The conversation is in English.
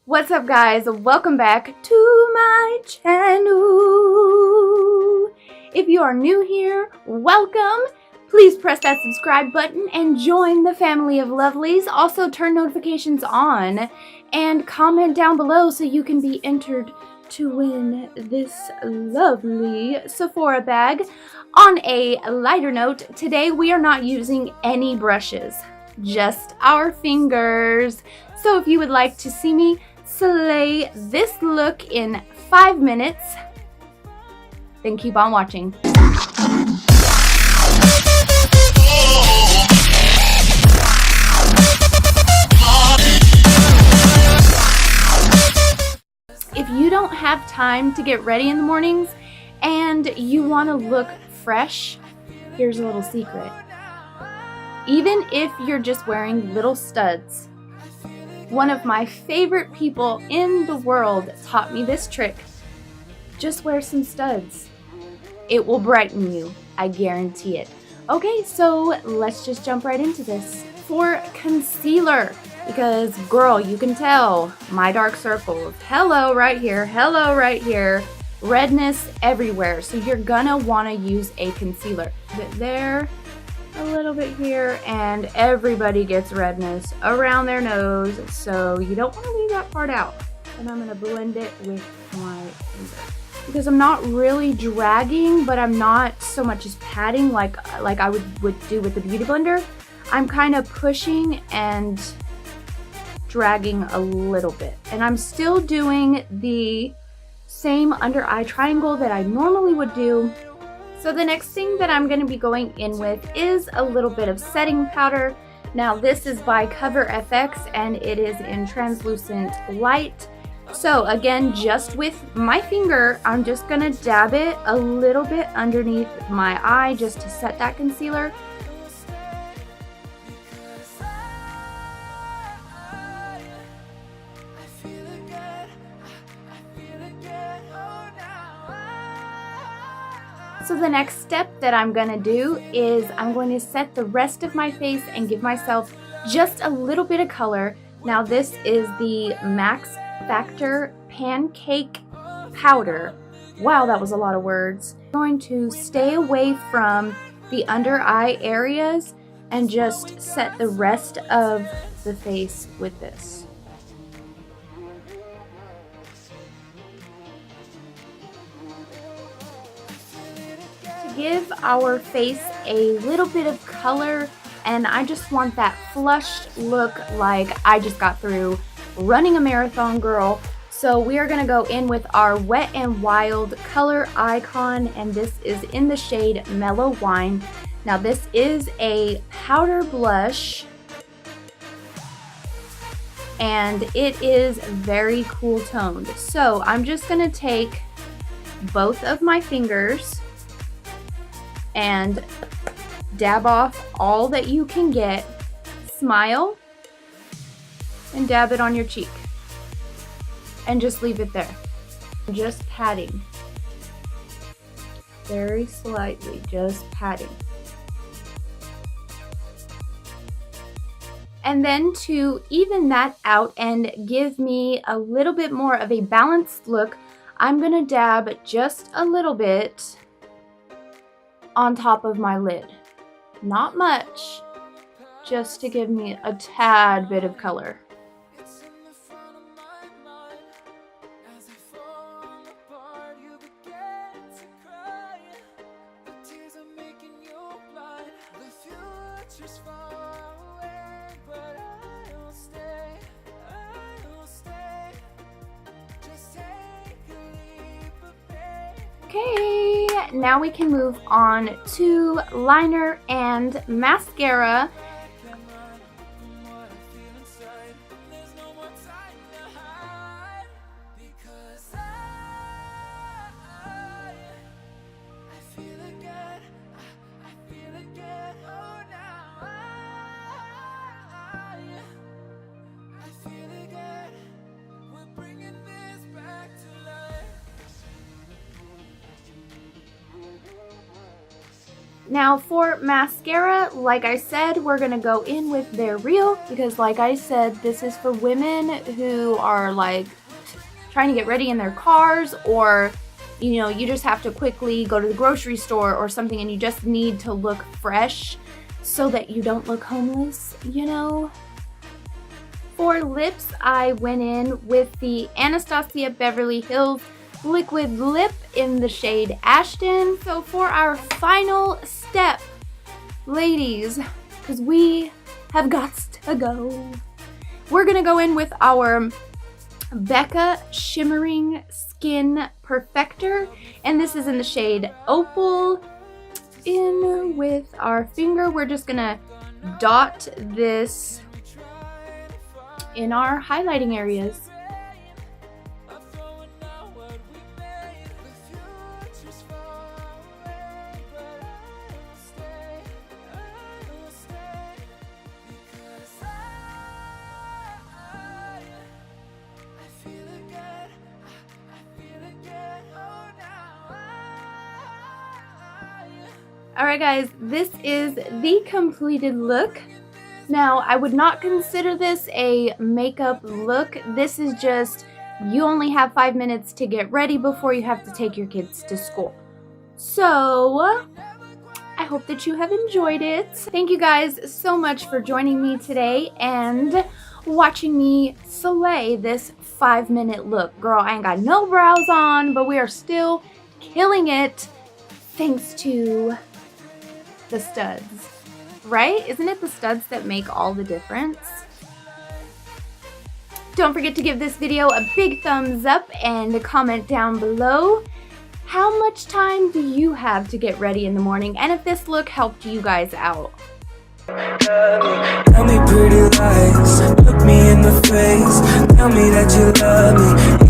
What's up, guys? Welcome back to my channel. If you are new here, welcome. Please press that subscribe button and join the family of lovelies. Also turn notifications on and comment down below so you can be entered to win this lovely Sephora bag. On a lighter note, today we are not using any brushes, just our fingers. So if you would like to see me slay this look in 5 minutes, then keep on watching. If you don't have time to get ready in the mornings and you want to look fresh, here's a little secret. Even if you're just wearing little studs, one of my favorite people in the world taught me this trick. Just wear some studs. It will brighten you, I guarantee it. Okay, so let's just jump right into this. For concealer, because girl, you can tell my dark circles. Hello right here, redness everywhere. So you're gonna wanna use a concealer. A bit there, a little bit here, and everybody gets redness around their nose, so you don't want to leave that part out. And I'm going to blend it with my finger because I'm not really dragging, but I'm not so much as patting like I would do with the beauty blender. I'm kind of pushing and dragging a little bit, and I'm still doing the same under eye triangle that I normally would do. So the next thing that I'm going to be going in with is a little bit of setting powder. Now this is by Cover FX and it is in translucent light. So again, just with my finger, I'm just going to dab it a little bit underneath my eye just to set that concealer. So the next step that I'm going to do is I'm going to set the rest of my face and give myself just a little bit of color. Now this is the MaxFactor Pancake powder. Wow, that was a lot of words. I'm going to stay away from the under eye areas and just set the rest of the face with this. Give our face a little bit of color, and I just want that flushed look like I just got through running a marathon, girl. So we are going to go in with our Wet n Wild color icon, and this is in the shade Mellow Wine. Now this is a powder blush and it is very cool toned. So I'm just going to take both of my fingers and dab off all that you can get. Smile and dab it on your cheek and just leave it there. Just patting, very slightly, just patting. And then to even that out and give me a little bit more of a balanced look, I'm gonna dab just a little bit on top of my lid. Not much, just to give me a tad bit of color. Okay, now we can move on to liner and mascara. Now for mascara, like I said, we're gonna go in with their Real, because like I said, this is for women who are like trying to get ready in their cars, or you know, you just have to quickly go to the grocery store or something and you just need to look fresh so that you don't look homeless, you know. For lips, I went in with the Anastasia Beverly Hills Liquid Lip in the shade Ashton. So for our final step, ladies, because we have got to go, we're gonna go in with our Becca Shimmering Skin Perfector, and this is in the shade Opal. In with our finger, we're just gonna dot this in our highlighting areas. Alright guys, this is the completed look. Now, I would not consider this a makeup look. This is just, you only have 5 minutes to get ready before you have to take your kids to school. So, I hope that you have enjoyed it. Thank you guys so much for joining me today and watching me slay this 5-minute look. Girl, I ain't got no brows on, but we are still killing it thanks to the studs, right? Isn't it the studs that make all the difference? Don't forget to give this video a big thumbs up and comment down below. How much time do you have to get ready in the morning, and if this look helped you guys out? Tell me pretty lies, look me in the face, tell me that you love me.